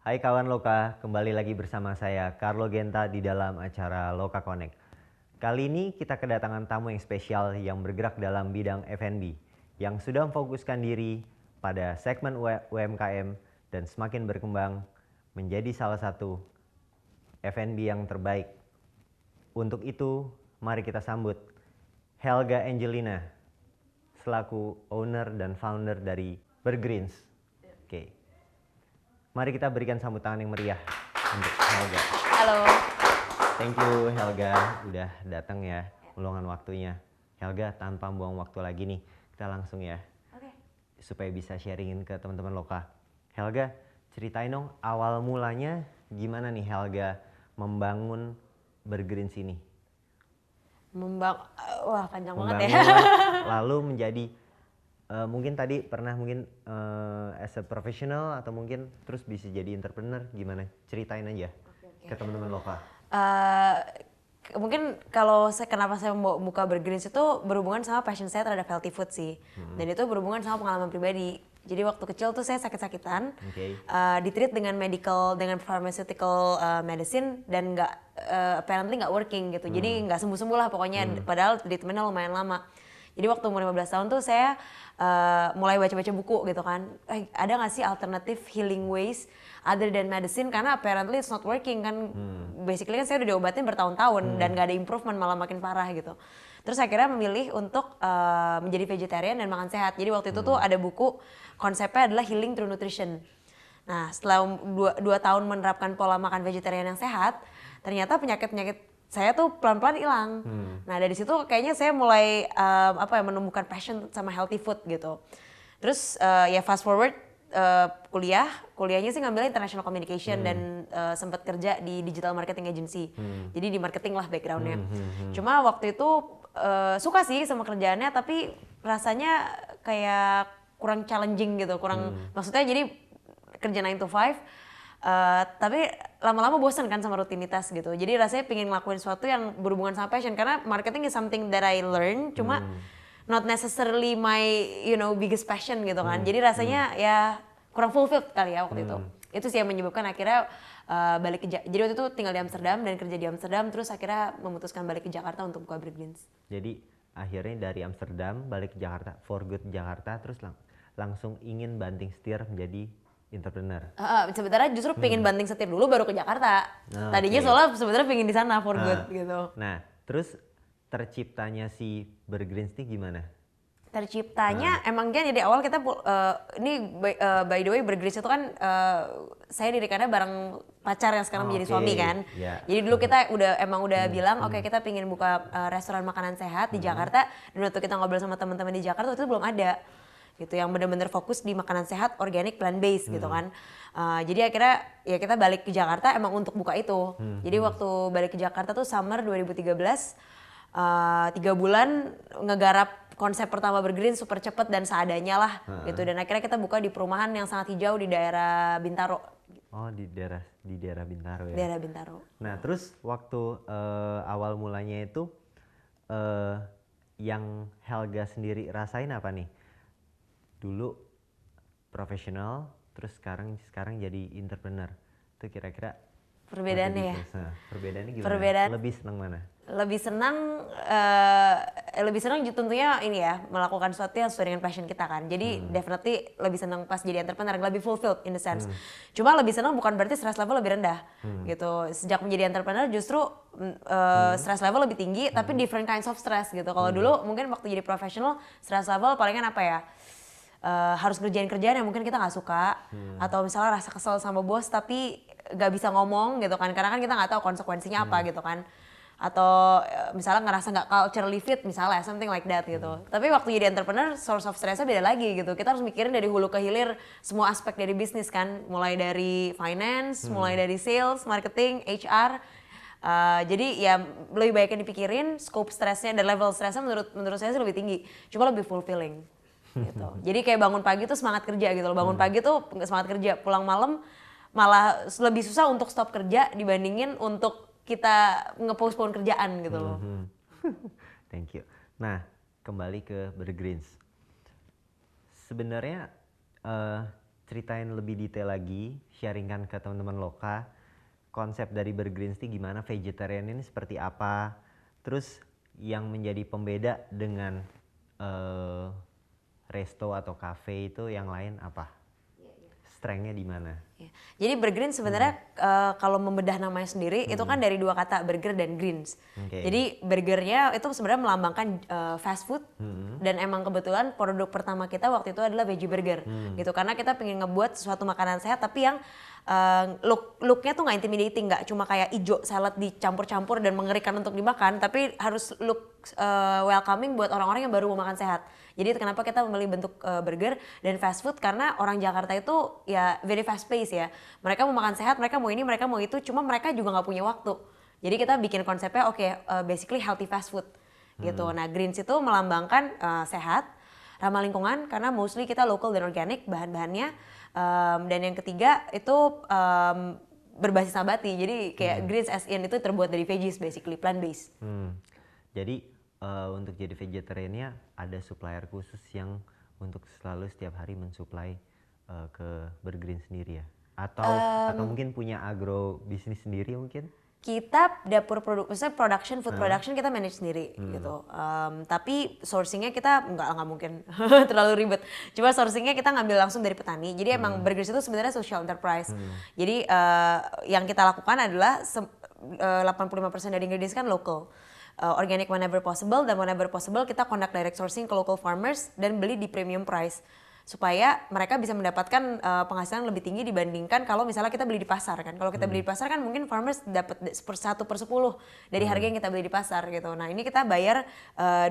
Hai kawan Loka, kembali lagi bersama saya Carlo Genta di dalam acara Loka Connect. Kali ini kita kedatangan tamu yang spesial yang bergerak dalam bidang F&B yang sudah memfokuskan diri pada segmen UMKM dan semakin berkembang menjadi salah satu F&B yang terbaik. Untuk itu, mari kita sambut Helga Angelina selaku owner dan founder dari Bergreens. Oke. Mari kita berikan sambutan tangan yang meriah untuk Helga. Halo. Thank you Helga udah datang ya, meluangkan waktunya. Helga, tanpa buang waktu lagi nih, kita langsung ya. Oke. Supaya bisa sharingin ke teman-teman Loka. Helga, ceritain dong awal mulanya gimana nih Helga membangun Bergreens ini? Wah panjang banget ya. Lalu menjadi mungkin tadi pernah as a professional atau mungkin terus bisa jadi entrepreneur, gimana? Ceritain aja ke teman-teman Loka. Mungkin kenapa saya mau buka Bergreens itu berhubungan sama passion saya terhadap healthy food sih. Dan itu berhubungan sama pengalaman pribadi. Jadi waktu kecil tuh saya sakit-sakitan, ditreat dengan pharmaceutical medicine dan apparently nggak working gitu. Jadi nggak sembuh-sembuh lah pokoknya. Padahal treatmentnya lumayan lama. Jadi waktu umur 15 tahun tuh saya mulai baca-baca buku gitu kan. Ada nggak sih alternative healing ways other than medicine, karena apparently it's not working kan. Basically kan saya udah diobatin bertahun-tahun dan gak ada improvement, malah makin parah gitu. Terus akhirnya memilih untuk menjadi vegetarian dan makan sehat. Jadi waktu itu tuh ada buku, konsepnya adalah healing through nutrition. Nah setelah 2 tahun menerapkan pola makan vegetarian yang sehat, ternyata penyakit-penyakit saya tuh pelan-pelan hilang. Nah dari situ kayaknya saya mulai menemukan passion sama healthy food gitu. Terus ya fast forward kuliahnya sih ngambil international communication dan sempat kerja di digital marketing agency. Jadi di marketing lah backgroundnya. Cuma waktu itu suka sih sama kerjaannya, tapi rasanya kayak kurang challenging gitu, maksudnya jadi kerja 9 to 5. Tapi lama-lama bosan kan sama rutinitas gitu. Jadi rasanya pengen ngelakuin sesuatu yang berhubungan sama passion, karena marketing is something that I learn, cuma not necessarily my biggest passion gitu kan. Jadi rasanya ya kurang fulfilled kali ya waktu itu. Itu sih yang menyebabkan akhirnya balik ke jadi waktu itu tinggal di Amsterdam dan kerja di Amsterdam, terus akhirnya memutuskan balik ke Jakarta untuk buka Bergreens. Jadi akhirnya dari Amsterdam balik ke Jakarta, for good Jakarta, terus langsung ingin banting setir menjadi entrepreneur. Sebenarnya justru pengen banting setir dulu baru ke Jakarta. Tadinya soalnya sebenarnya pengen di sana for good gitu. Nah, terus terciptanya si Bergreens ini gimana? Terciptanya emang kan dari awal kita by the way Bergreens itu kan saya dirikannya bareng pacar yang sekarang menjadi suami kan. Jadi dulu kita udah bilang oke, kita pengen buka restoran makanan sehat di Jakarta, dan waktu kita ngobrol sama teman-teman di Jakarta itu belum ada gitu yang benar-benar fokus di makanan sehat, organik, plant based gitu kan. Jadi akhirnya ya kita balik ke Jakarta emang untuk buka itu. Jadi waktu balik ke Jakarta tuh summer 2013, 3 bulan ngegarap konsep pertama Bergreens super cepet dan seadanya lah gitu. Dan akhirnya kita buka di perumahan yang sangat hijau di daerah Bintaro. Oh, di daerah Bintaro ya. Daerah Bintaro. Nah, terus waktu awal mulanya itu yang Helga sendiri rasain apa nih? Dulu profesional, terus sekarang jadi entrepreneur. Itu kira-kira perbedaannya ya? Perbedaannya gimana? Lebih senang mana? Lebih senang tentunya ini ya, melakukan sesuatu yang sesuai dengan passion kita kan. Jadi definitely lebih senang pas jadi entrepreneur, lebih fulfilled in the sense. Cuma lebih senang bukan berarti stress level lebih rendah gitu. Sejak menjadi entrepreneur justru stress level lebih tinggi, tapi different kinds of stress gitu. Kalau dulu mungkin waktu jadi professional, stress level palingan apa ya? Harus ngerjain kerjaan yang mungkin kita nggak suka, atau misalnya rasa kesel sama bos tapi nggak bisa ngomong gitu kan, karena kan kita nggak tahu konsekuensinya apa gitu kan, atau misalnya ngerasa nggak culturally fit misalnya, something like that gitu. Tapi waktu jadi entrepreneur, source of stressnya beda lagi gitu. Kita harus mikirin dari hulu ke hilir semua aspek dari bisnis kan, mulai dari finance, mulai dari sales, marketing, HR. Jadi ya lebih baik yang dipikirin scope stressnya dan level stressnya menurut saya sih lebih tinggi, cuma lebih fulfilling gitu. Jadi kayak bangun pagi tuh semangat kerja gitu loh. Bangun pagi tuh nggak semangat kerja, pulang malam malah lebih susah untuk stop kerja dibandingin untuk kita nge-postpone kerjaan gitu loh. Thank you. Nah, kembali ke Bergreens. Sebenarnya ceritain lebih detail lagi, sharingkan ke teman-teman Loka, konsep dari Bergreens ini gimana, vegetarian ini seperti apa, terus yang menjadi pembeda dengan resto atau cafe itu yang lain apa? Strength-nya di mana? Jadi Bergreens sebenarnya kalau membedah namanya sendiri itu kan dari dua kata, burger dan greens. Jadi burgernya itu sebenarnya melambangkan fast food dan emang kebetulan produk pertama kita waktu itu adalah veggie burger gitu, karena kita pengen ngebuat sesuatu makanan sehat tapi yang looknya tuh nggak intimidating, nggak cuma kayak ijo salad dicampur-campur dan mengerikan untuk dimakan, tapi harus look welcoming buat orang-orang yang baru mau makan sehat. Jadi kenapa kita memilih bentuk burger dan fast food, karena orang Jakarta itu ya very fast pace ya. Mereka mau makan sehat, mereka mau ini, mereka mau itu, cuma mereka juga nggak punya waktu. Jadi kita bikin konsepnya basically healthy fast food gitu. Nah Greens itu melambangkan sehat, ramah lingkungan karena mostly kita local dan organic bahan-bahannya. Dan yang ketiga itu berbasis nabati. Jadi kayak Greens as in itu terbuat dari veggies basically, plant based. Jadi untuk jadi vegetariannya ada supplier khusus yang untuk selalu setiap hari mensuplai ke Bergreens sendiri ya? Atau mungkin punya agro bisnis sendiri mungkin? Kita dapur maksudnya food production kita manage sendiri gitu. Tapi sourcingnya kita nggak mungkin terlalu ribet. Cuma sourcingnya kita ngambil langsung dari petani. Jadi emang Bergreens itu sebenarnya social enterprise. Jadi yang kita lakukan adalah 85% dari ingredients kan local. Organic whenever possible, dan whenever possible kita conduct direct sourcing ke local farmers dan beli di premium price supaya mereka bisa mendapatkan penghasilan lebih tinggi dibandingkan kalau misalnya kita beli di pasar kan. Kalau kita beli di pasar kan mungkin farmers dapat 1/10 dari harga yang kita beli di pasar gitu. Nah ini kita bayar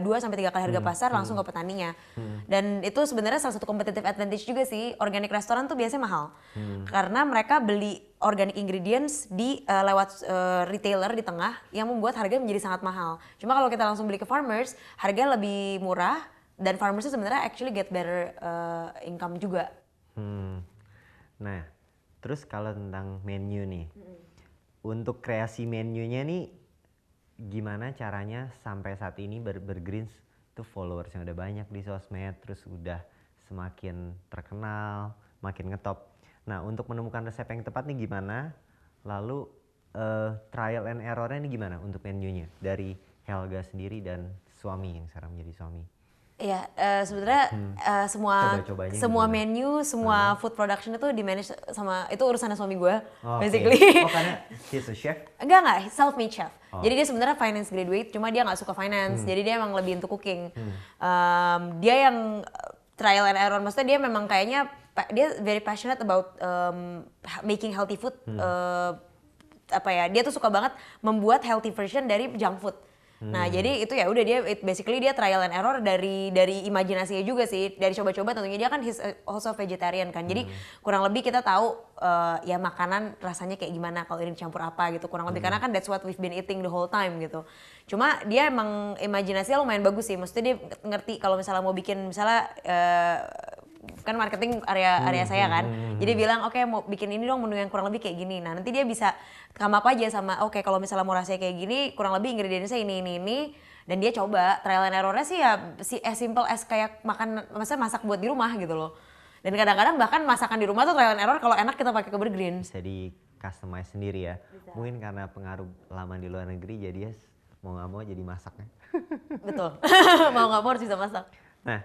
2-3 kali harga pasar langsung ke petaninya. Dan itu sebenarnya salah satu competitive advantage juga sih. Organic restoran tuh biasanya mahal karena mereka beli organic ingredients di lewat retailer di tengah yang membuat harga menjadi sangat mahal. Cuma kalau kita langsung beli ke farmers, harga lebih murah dan farmers itu sebenarnya actually get better income juga. Nah, terus kalau tentang menu nih, untuk kreasi menunya nih gimana caranya sampai saat ini Bergreens tuh followers yang udah banyak di sosmed, terus udah semakin terkenal, makin ngetop. Nah, untuk menemukan resep yang tepat nih gimana? Lalu trial and errornya nih gimana untuk menunya dari Helga sendiri dan suami yang sekarang menjadi suami? Iya, sebenarnya semua menu, semua food production itu di manage sama, itu urusannya suami gue, basically. Oh, karena he's a chef? Enggak, self-made chef. Jadi dia sebenarnya finance graduate, cuma dia nggak suka finance, jadi dia emang lebih into cooking. Dia yang trial and error, maksudnya dia memang kayaknya dia very passionate about making healthy food. Dia tuh suka banget membuat healthy version dari junk food. Nah jadi itu ya udah dia basically dia trial and error dari imajinasinya juga sih, dari coba-coba. Tentunya dia kan he's also vegetarian kan, jadi kurang lebih kita tahu ya makanan rasanya kayak gimana kalau ini dicampur apa gitu, kurang lebih karena kan that's what we've been eating the whole time gitu. Cuma dia emang imajinasinya lumayan bagus sih, maksudnya dia ngerti kalau misalnya mau bikin misalnya kan marketing area saya kan, jadi bilang oke, mau bikin ini dong menu yang kurang lebih kayak gini. Nah nanti dia bisa come up aja sama oke, kalau misalnya mau rasanya kayak gini kurang lebih ingredientsnya ini, dan dia coba trial and errornya sih ya as simple as kayak maksudnya masak buat di rumah gitu loh. Dan kadang-kadang bahkan masakan di rumah tuh trial and error, kalau enak kita pakai ke Bergreens. Bisa di customize sendiri ya. Bisa. Mungkin karena pengaruh lama di luar negeri jadi ya mau nggak mau jadi masaknya. Betul. Mau nggak mau harus bisa masak. Nah,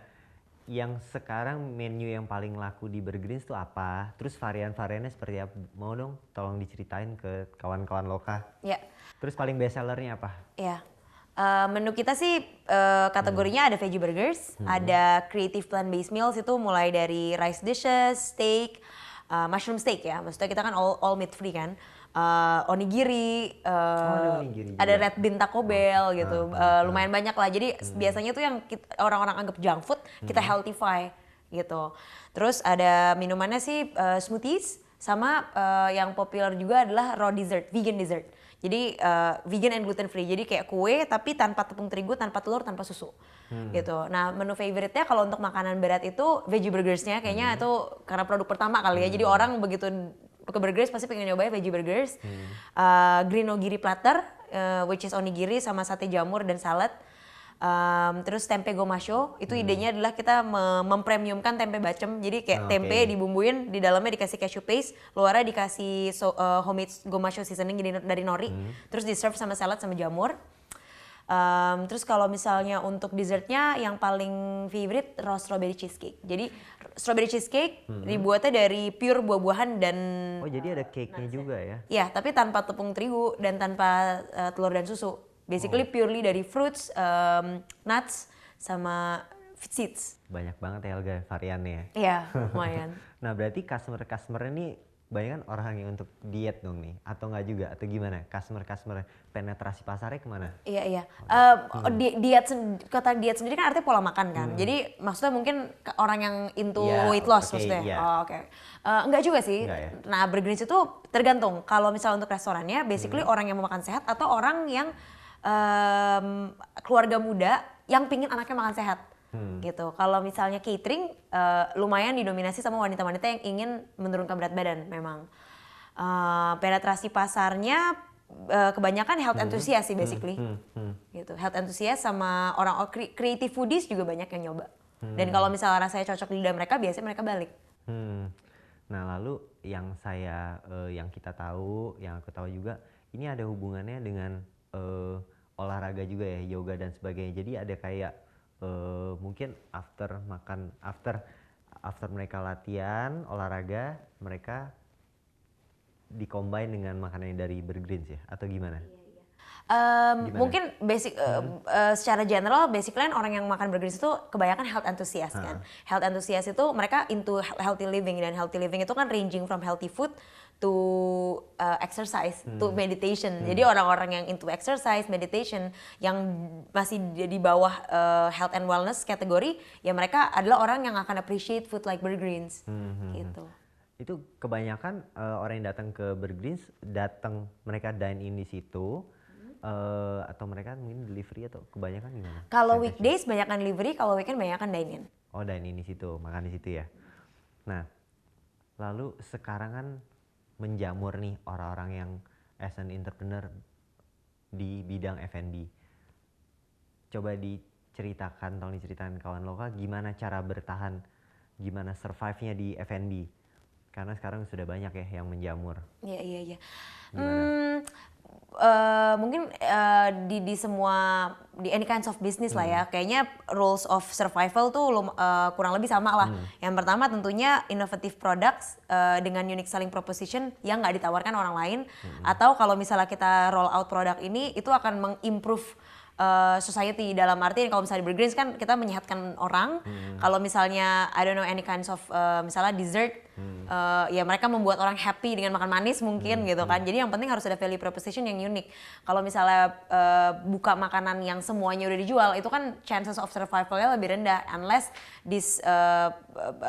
yang sekarang menu yang paling laku di Bergreens tuh apa? Terus varian-variannya seperti apa? Mau dong tolong diceritain ke kawan-kawan Loka. Ya. Terus paling best sellernya apa? Ya. Menu kita sih kategorinya ada veggie burgers, ada creative plant-based meals, itu mulai dari rice dishes, steak, mushroom steak ya. Maksudnya kita kan all meat free kan. Onigiri, ada red bean Taco Bell gitu, lumayan banyak lah. Jadi biasanya tuh yang orang-orang anggap junk food kita healthify gitu. Terus ada minumannya sih smoothies, sama yang populer juga adalah raw dessert, vegan dessert. Jadi vegan and gluten free. Jadi kayak kue tapi tanpa tepung terigu, tanpa telur, tanpa susu gitu. Nah menu favorite-nya kalau untuk makanan berat itu veggie burgersnya kayaknya itu karena produk pertama kali ya. Jadi orang begitu ke Bergreens pasti pengen nyobain veggie burgers. Green onigiri platter, which is onigiri sama sate jamur dan salad. Terus tempe gomasho, itu idenya adalah kita mempremiumkan tempe bacem. Jadi kayak tempe dibumbuin, di dalamnya dikasih cashew paste, luarnya dikasih homemade gomasho seasoning dari nori. Terus di serve sama salad sama jamur. Terus kalau misalnya untuk dessertnya yang paling favorite roast strawberry cheesecake. Jadi strawberry cheesecake dibuatnya dari pure buah-buahan dan Oh jadi ada cake-nya juga ya? ya, tapi tanpa tepung terigu dan tanpa telur dan susu. Basically purely dari fruits, nuts, sama seeds. Banyak banget ya Helga variannya ya? Iya, lumayan. Nah berarti customer ini banyak kan orang yang untuk diet dong nih? Atau nggak juga? Atau gimana? Customer penetrasi pasarnya kemana? Iya. Kata diet sendiri kan artinya pola makan kan. Jadi maksudnya mungkin orang yang into weight loss maksudnya. Yeah. Oh, oke. Enggak juga sih. Enggak ya? Nah, Burgerins itu tergantung. Kalau misalnya untuk restorannya, basically orang yang mau makan sehat atau orang yang keluarga muda yang pingin anaknya makan sehat. Gitu. Kalau misalnya catering lumayan didominasi sama wanita-wanita yang ingin menurunkan berat badan memang. Penetrasi pasarnya kebanyakan health enthusiast sih basically. Gitu. Health enthusiast sama orang creative foodies juga banyak yang nyoba. Dan kalau misalnya rasanya cocok di lidah mereka, biasanya mereka balik. Nah lalu yang yang kita tahu, yang aku tahu juga, ini ada hubungannya dengan olahraga juga ya, yoga dan sebagainya. Jadi ada kayak mungkin after mereka latihan olahraga, mereka dicombine dengan makanan dari Burgerins ya, atau gimana? Mungkin basic secara general basically orang yang makan burgers itu kebanyakan health enthusiast kan. Health enthusiast itu mereka into healthy living, dan healthy living itu kan ranging from healthy food to exercise to meditation. Jadi orang-orang yang into exercise, meditation yang masih di bawah health and wellness kategori, ya mereka adalah orang yang akan appreciate food like Burgerins gitu. Itu kebanyakan orang yang datang ke Burgerins mereka dine in di situ. Atau mereka mungkin delivery atau kebanyakan gimana? Kalau weekdays banyakan delivery, kalau weekend banyakan dine in. Oh dine in di situ, makan di situ ya. Nah, lalu sekarang kan menjamur nih orang-orang yang as an entrepreneur di bidang F&B. Coba tolong diceritakan kawan lokal gimana cara bertahan, gimana survive-nya di F&B. Karena sekarang sudah banyak ya yang menjamur. Iya. Mungkin di semua di any kinds of business lah ya, kayaknya rules of survival tuh kurang lebih sama lah. Yang pertama tentunya innovative products dengan unique selling proposition yang nggak ditawarkan orang lain, atau kalau misalnya kita roll out produk ini itu akan mengimprove society, dalam arti kalau misalnya di Burgerins kan kita menyehatkan orang. Kalau misalnya I don't know any kinds of misalnya dessert, ya mereka membuat orang happy dengan makan manis mungkin gitu kan. Jadi yang penting harus ada value proposition yang unik. Kalau misalnya buka makanan yang semuanya udah dijual, itu kan chances of survivalnya lebih rendah unless this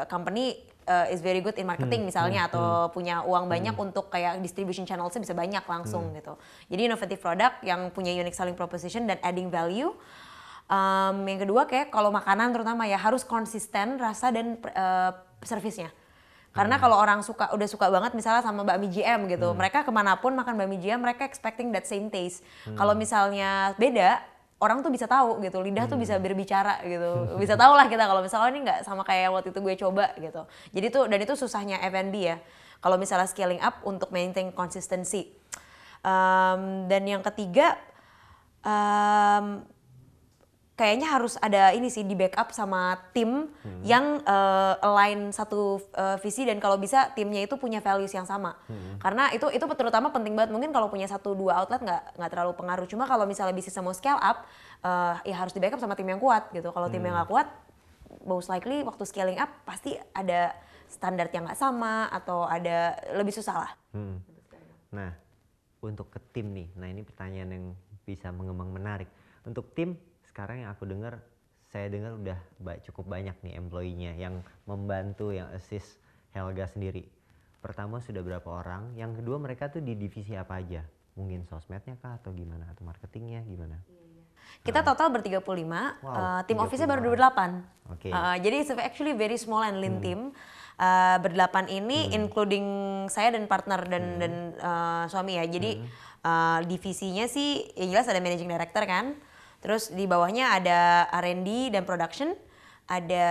company is very good in marketing misalnya, atau punya uang banyak untuk kayak distribution channelsnya bisa banyak langsung gitu. Jadi innovative product yang punya unique selling proposition dan adding value. Yang kedua kayak kalau makanan terutama ya harus konsisten rasa dan servisnya. Karena kalau orang udah suka banget misalnya sama bakmi JM gitu, mereka kemanapun makan bakmi JM mereka expecting that same taste. Kalau misalnya beda, orang tuh bisa tahu gitu, lidah tuh bisa berbicara gitu, bisa tahu lah kita kalau misalnya ini nggak sama kayak waktu itu gue coba gitu. Jadi tuh, dan itu susahnya F&B ya, kalau misalnya scaling up untuk maintain konsistensi. Dan yang ketiga, kayaknya harus ada ini sih, di backup sama tim yang align satu visi, dan kalau bisa timnya itu punya values yang sama. Karena itu terutama penting banget. Mungkin kalau punya 1-2 outlet nggak terlalu pengaruh. Cuma kalau misalnya bisnisnya mau scale up, ya harus di backup sama tim yang kuat gitu. Kalau timnya nggak kuat, most likely waktu scaling up pasti ada standar yang nggak sama atau ada lebih susah lah. Nah, untuk ke tim nih, nah ini pertanyaan yang bisa mengembang menarik. Untuk tim sekarang yang saya dengar udah cukup banyak nih employee-nya yang membantu, yang assist Helga sendiri. Pertama sudah berapa orang? Yang kedua mereka tuh di divisi apa aja? Mungkin sosmednya kah atau gimana? Atau marketingnya gimana? Kita total ber-35, tim office-nya baru 28. Okay. Jadi it's actually very small and lean team. Berdelapan ini including saya dan partner dan suami ya. Jadi divisinya sih yang jelas ada managing director kan. Terus di bawahnya ada R&D dan production, ada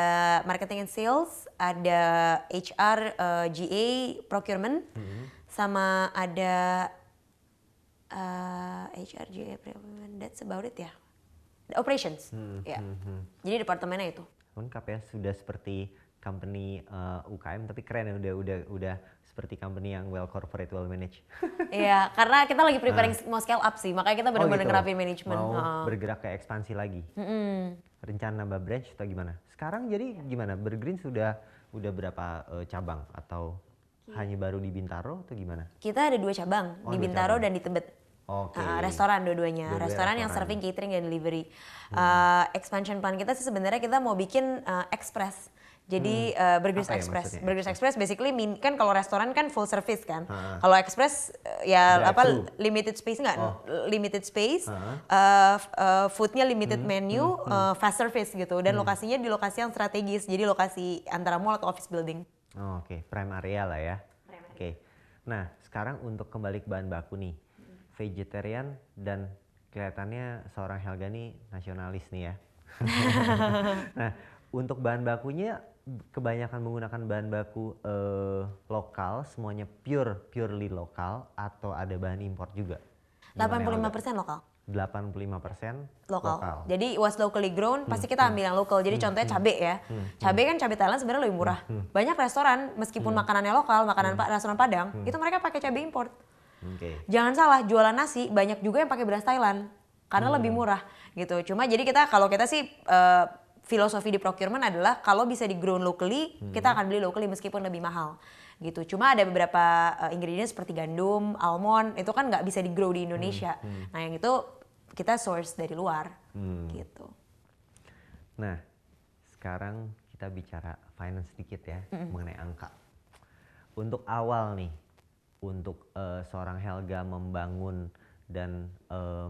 marketing and sales, ada HR, GA, procurement, sama ada HR, GA, procurement, that's about it ya. Operations, ya. Jadi departemennya itu. Lengkap ya, sudah seperti company UKM, tapi keren ya, udah seperti company yang well corporate, well managed. Iya, karena kita lagi preparing mau scale up sih, makanya kita benar-benar ngerapin manajemen. Mau bergerak ke ekspansi lagi. Rencana nambah branch atau gimana? Sekarang jadi gimana? Bergreen sudah berapa cabang atau hanya baru di Bintaro atau gimana? Kita ada 2 cabang, di Bintaro dan di Tebet. Restoran dua-duanya. Restoran yang serving, catering, dan delivery. Expansion plan kita sih sebenarnya kita mau bikin express. Jadi Burgers Express. Ya, Burgers Express basically kan kalau restoran kan full service kan. Kalau Express ya limited space limited space. Foodnya limited menu, fast service gitu. Dan lokasinya di lokasi yang strategis. Jadi lokasi antara mall atau office building. Oke, prime area lah ya. Oke. Nah, sekarang untuk kembali ke bahan baku nih. Vegetarian dan kelihatannya seorang Helga nih nasionalis nih ya. Nah, untuk bahan bakunya kebanyakan menggunakan bahan baku lokal, semuanya purely lokal atau ada bahan impor juga? 85% lokal. 85% lokal. Jadi was locally grown, pasti kita ambil yang lokal. Jadi contohnya cabai ya. Cabai kan cabai Thailand sebenarnya lebih murah. Banyak restoran meskipun makanannya lokal, restoran Padang, itu mereka pakai cabai impor. Jangan salah, jualan nasi banyak juga yang pakai beras Thailand karena lebih murah gitu. Cuma jadi kalau kita sih filosofi di procurement adalah kalau bisa di grown locally, kita akan beli locally meskipun lebih mahal gitu. Cuma ada beberapa ingredient seperti gandum, almond, itu kan nggak bisa di grow di Indonesia. Nah yang itu kita source dari luar gitu. Nah sekarang kita bicara finance sedikit ya, mengenai angka. Untuk awal nih, untuk seorang Helga membangun dan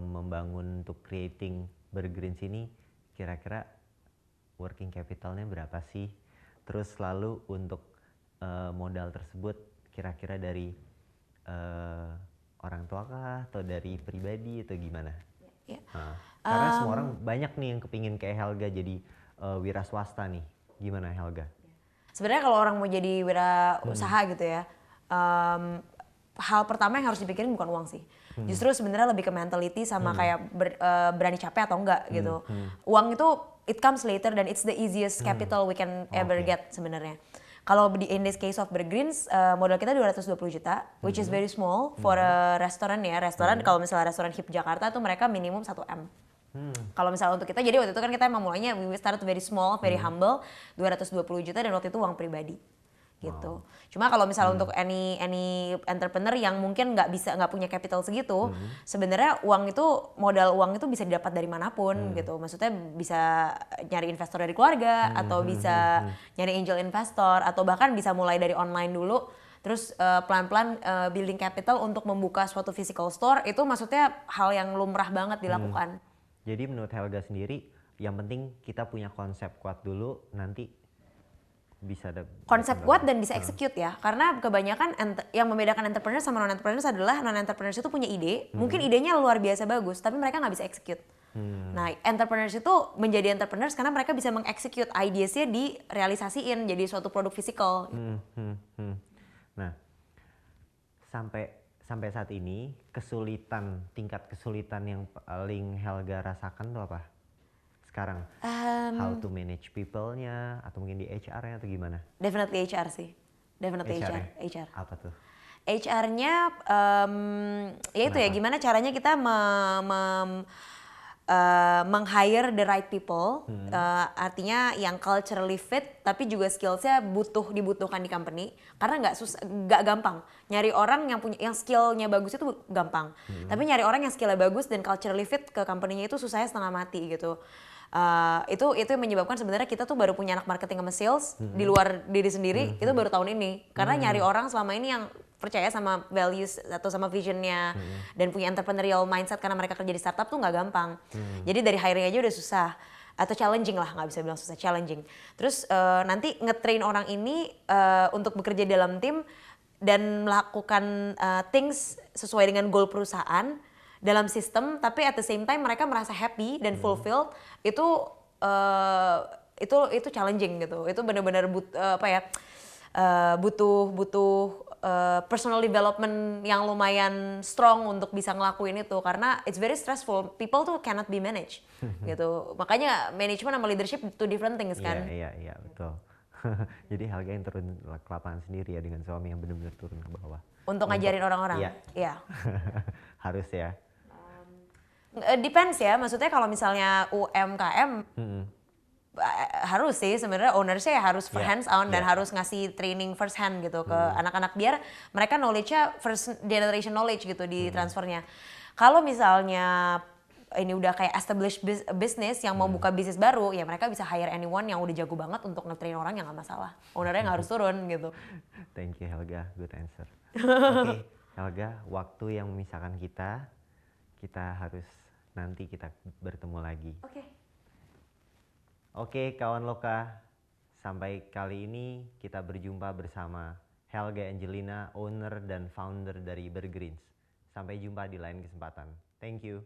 membangun untuk creating Burgreens ini, kira-kira working capitalnya berapa sih? Terus lalu untuk modal tersebut kira-kira dari orang tua kah atau dari pribadi atau gimana? Ya. Karena semua orang banyak nih yang kepingin kayak Helga jadi wira swasta nih. Gimana Helga? Sebenarnya kalau orang mau jadi wira usaha gitu ya, hal pertama yang harus dipikirin bukan uang sih. Justru sebenarnya lebih ke mentality sama kayak berani capek atau enggak gitu. Uang itu it comes later dan it's the easiest capital we can ever get sebenarnya. Kalau in this case of Burgreens, modal kita 220 juta, which is very small for a restaurant ya. Restoran kalau misalnya restoran hip Jakarta tuh mereka minimum 1 M. Kalau misalnya untuk kita, jadi waktu itu kan kita emang mulainya we started very small, very humble, 220 juta dan waktu itu uang pribadi gitu. Cuma kalau misalnya untuk any entrepreneur yang mungkin nggak punya capital segitu, sebenarnya modal uang itu bisa didapat dari manapun gitu. Maksudnya bisa nyari investor dari keluarga atau bisa nyari angel investor atau bahkan bisa mulai dari online dulu. Terus pelan-pelan building capital untuk membuka suatu physical store itu maksudnya hal yang lumrah banget dilakukan. Jadi menurut Helga sendiri yang penting kita punya konsep kuat dulu, nanti bisa ada konsep kuat dan bisa execute ya, karena kebanyakan yang membedakan entrepreneur sama non entrepreneur adalah non entrepreneur itu punya ide, mungkin idenya luar biasa bagus tapi mereka nggak bisa execute. Nah entrepreneur itu menjadi entrepreneur karena mereka bisa mengexecute ideasnya direalisasiin jadi suatu produk fisikal. Nah sampai saat ini tingkat kesulitan yang paling Helga rasakan itu apa? Sekarang how to manage people-nya atau mungkin di HR-nya atau gimana? Definitely HR sih. Definitely HR. Apa tuh? HR-nya ya itu ya gimana caranya kita meng-hire the right people, artinya yang culturally fit tapi juga skillsnya dibutuhkan di company, karena nggak gampang nyari orang yang skillnya bagus itu gampang, tapi nyari orang yang skillnya bagus dan culturally fit ke company-nya itu susahnya setengah mati gitu. Itu yang menyebabkan sebenarnya kita tuh baru punya anak marketing sama sales di luar diri sendiri itu baru tahun ini, karena nyari orang selama ini yang percaya sama values atau sama visionnya dan punya entrepreneurial mindset karena mereka kerja di startup tuh nggak gampang. Jadi dari hiring aja udah susah atau challenging lah, nggak bisa bilang susah, challenging. Terus nanti nge-train orang ini untuk bekerja dalam tim dan melakukan things sesuai dengan goal perusahaan dalam sistem, tapi at the same time mereka merasa happy dan fulfilled, itu challenging gitu. Itu benar-benar butuh personal development yang lumayan strong untuk bisa ngelakuin itu, karena it's very stressful. People tuh cannot be managed gitu. Makanya management sama leadership two different things kan. Iya betul. Jadi Helga yang turun ke lapangan sendiri ya dengan suami yang benar-benar turun ke bawah. Untuk ngajarin orang-orang. Iya. Harus ya. Depends ya, maksudnya kalau misalnya UMKM harus sih sebenarnya ownersnya ya harus hands on dan harus ngasih training first hand gitu ke anak-anak biar mereka knowledge-nya first generation knowledge gitu di transfernya. Kalau misalnya ini udah kayak established business yang mau buka bisnis baru, ya mereka bisa hire anyone yang udah jago banget untuk nge-train orang, yang nggak masalah. Ownernya nggak harus turun gitu. Thank you Helga, good answer. Oke, Helga, waktu yang memisahkan kita harus nanti kita bertemu lagi. Oke, kawan Loka, sampai kali ini kita berjumpa bersama Helga Angelina, owner dan founder dari Bergreens. Sampai jumpa di lain kesempatan. Thank you.